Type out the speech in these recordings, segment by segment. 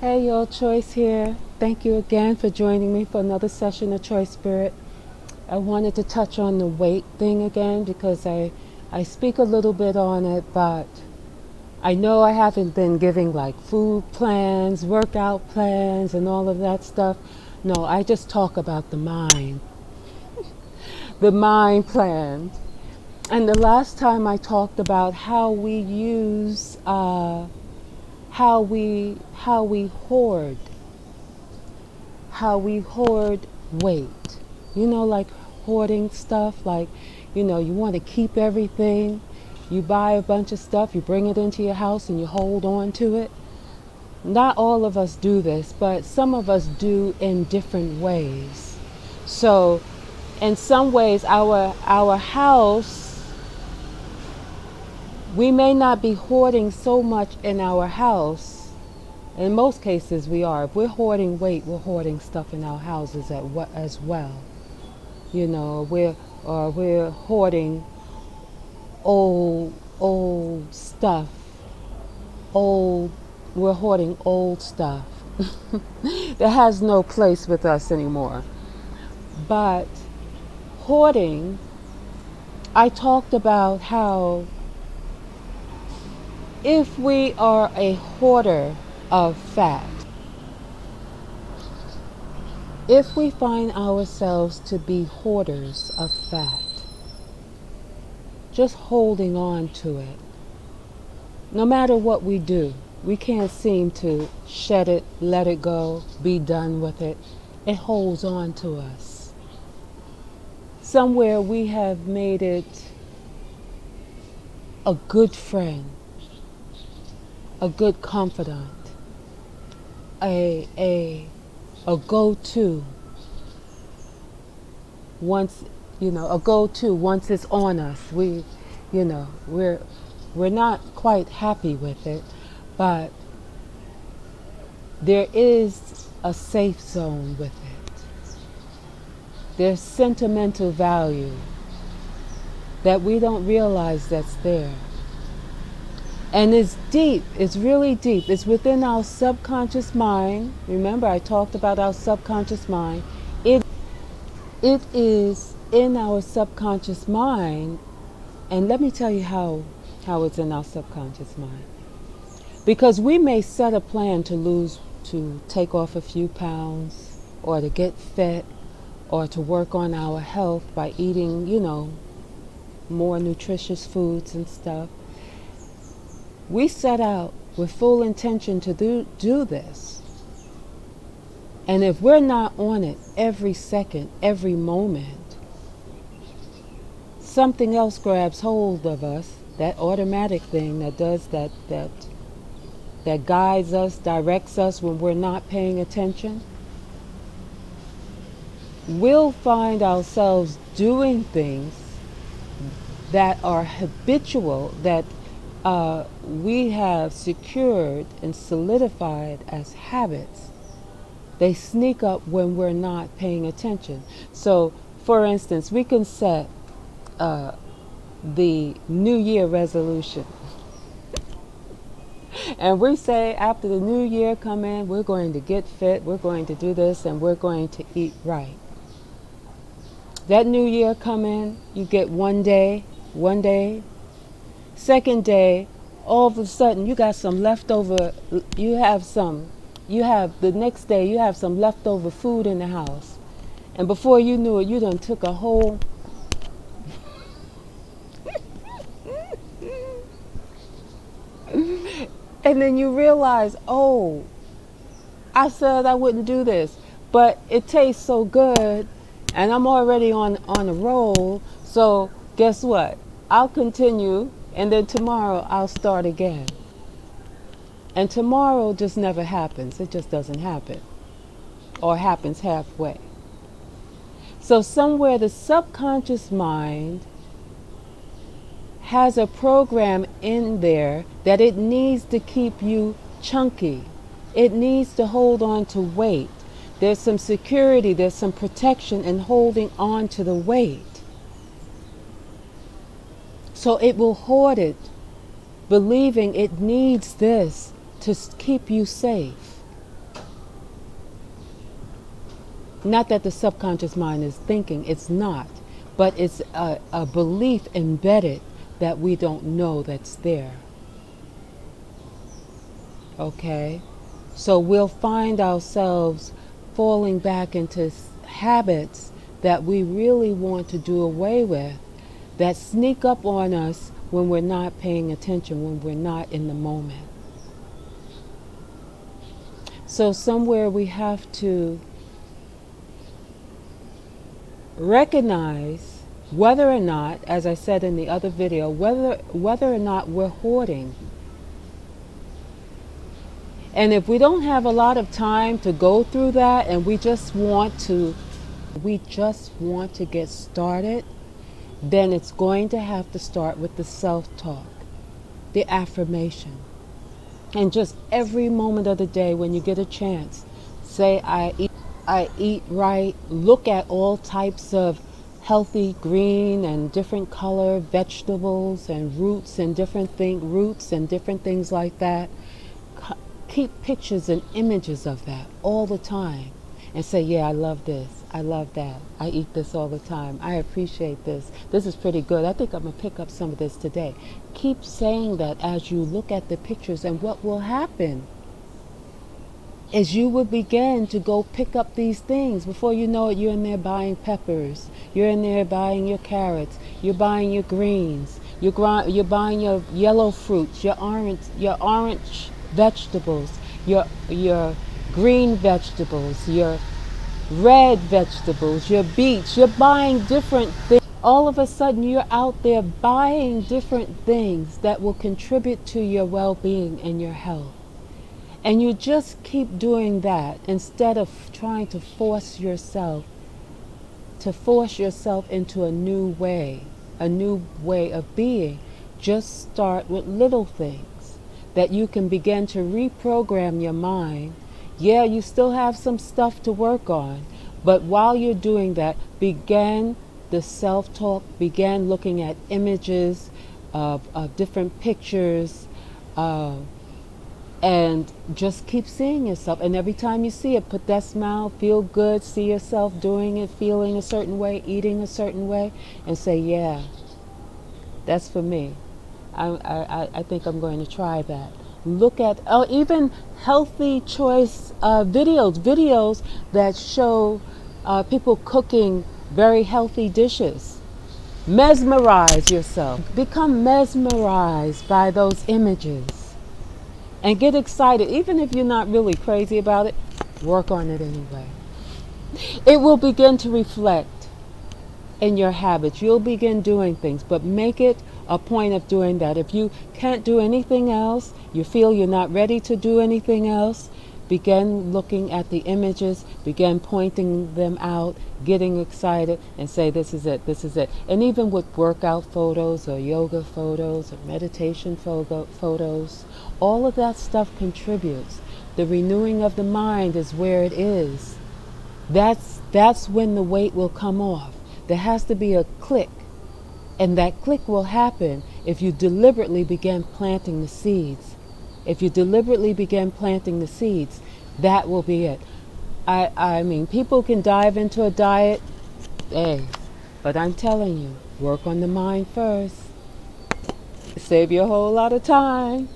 Hey, y'all, Choice here. Thank you again for joining me for another session of Choice Spirit. I wanted to touch on the weight thing again because I speak a little bit on it, but I know I haven't been giving like food plans, workout plans, and all of that stuff. No, I just talk about the mind plan. And the last time I talked about how we use, how we hoard weight. Like hoarding stuff, like, you want to keep everything. You buy a bunch of stuff, you bring it into your house, and you hold on to it. Not all of us do this, but some of us do in different ways. So, in some ways, our house, we may not be hoarding so much in our house. In most cases, we are. If we're hoarding weight, we're hoarding stuff in our houses as well. We're hoarding old stuff. Old We're hoarding old stuff that has no place with us anymore. But hoarding, I talked about how if we are a hoarder of fat, if we find ourselves to be hoarders of fat, just holding on to it, no matter what we do, we can't seem to shed it, let it go, be done with it. It holds on to us. Somewhere we have made it a good friend, a good confidant, a go-to once once it's on us. We're not quite happy with it, but there is a safe zone with it. There's sentimental value that we don't realize that's there. And it's deep, it's really deep. It's within our subconscious mind. Remember, I talked about our subconscious mind. It is in our subconscious mind, and let me tell you how it's in our subconscious mind. Because we may set a plan to take off a few pounds, or to get fit, or to work on our health by eating, more nutritious foods and stuff. We set out with full intention to do this. And if we're not on it every second, every moment, something else grabs hold of us, that automatic thing that does that guides us, directs us when we're not paying attention. We'll find ourselves doing things that are habitual, that we have secured and solidified as habits. They sneak up when we're not paying attention. So, for instance, we can set the New Year resolution. And we say after the New Year come in, we're going to get fit, we're going to do this, and we're going to eat right. That New Year come in, you get one day, second day, all of a sudden you got some leftover, the next day you have some leftover food in the house. And before you knew it, you done took a whole and then you realize, oh, I said I wouldn't do this, but it tastes so good and I'm already on a roll. So guess what? I'll continue, and then tomorrow I'll start again. And tomorrow just never happens. It just doesn't happen, or happens halfway. So somewhere the subconscious mind has a program in there that it needs to keep you chunky. It needs to hold on to weight. There's some security, there's some protection in holding on to the weight. So it will hoard it, believing it needs this to keep you safe. Not that the subconscious mind is thinking, it's not. But it's a belief embedded that we don't know that's there. Okay? So we'll find ourselves falling back into habits that we really want to do away with, that sneak up on us when we're not paying attention, when we're not in the moment. So somewhere we have to recognize whether or not, as I said in the other video, whether or not we're hoarding. And if we don't have a lot of time to go through that, and we just want to get started, then it's going to have to start with the self-talk, the affirmation. And just every moment of the day when you get a chance, say, I eat right. Look at all types of healthy green and different color vegetables and roots and different things like that. Keep pictures and images of that all the time and say, yeah, I love this, I love that, I eat this all the time, I appreciate this, this is pretty good, I think I'm going to pick up some of this today. Keep saying that as you look at the pictures, and what will happen is you will begin to go pick up these things. Before you know it, you're in there buying peppers, you're in there buying your carrots, you're buying your greens, you're buying your yellow fruits, your orange vegetables, your green vegetables, your red vegetables, your beets. You're buying different things. All of a sudden you're out there buying different things that will contribute to your well-being and your health. And you just keep doing that instead of trying to force yourself into a new way of being. Just start with little things that you can begin to reprogram your mind. Yeah, you still have some stuff to work on, but while you're doing that, begin the self-talk, begin looking at images of different pictures, and just keep seeing yourself. And every time you see it, put that smile, feel good, see yourself doing it, feeling a certain way, eating a certain way, and say, yeah, that's for me. I think I'm going to try that. Look at even healthy choice videos that show people cooking very healthy dishes. Mesmerize yourself. Become mesmerized by those images and get excited. Even if you're not really crazy about it, work on it anyway. It will begin to reflect in your habits. You'll begin doing things, but make it a point of doing that. If you can't do anything else, you feel you're not ready to do anything else, begin looking at the images, begin pointing them out, getting excited, and say, this is it, this is it. And even with workout photos or yoga photos or meditation photos, all of that stuff contributes. The renewing of the mind is where it is. That's when the weight will come off. There has to be a click, and that click will happen if you deliberately begin planting the seeds. If you deliberately begin planting the seeds, that will be it. I mean, people can dive into a diet, but I'm telling you, work on the mind first. Save you a whole lot of time.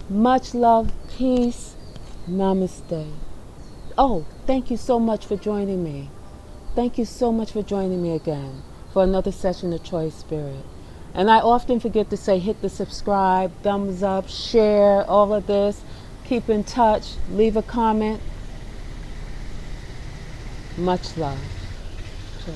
Much love, peace, namaste. Oh, thank you so much for joining me. Thank you so much for joining me again for another session of Choice Spirit. And I often forget to say, hit the subscribe, thumbs up, share, all of this. Keep in touch, leave a comment. Much love. Choice.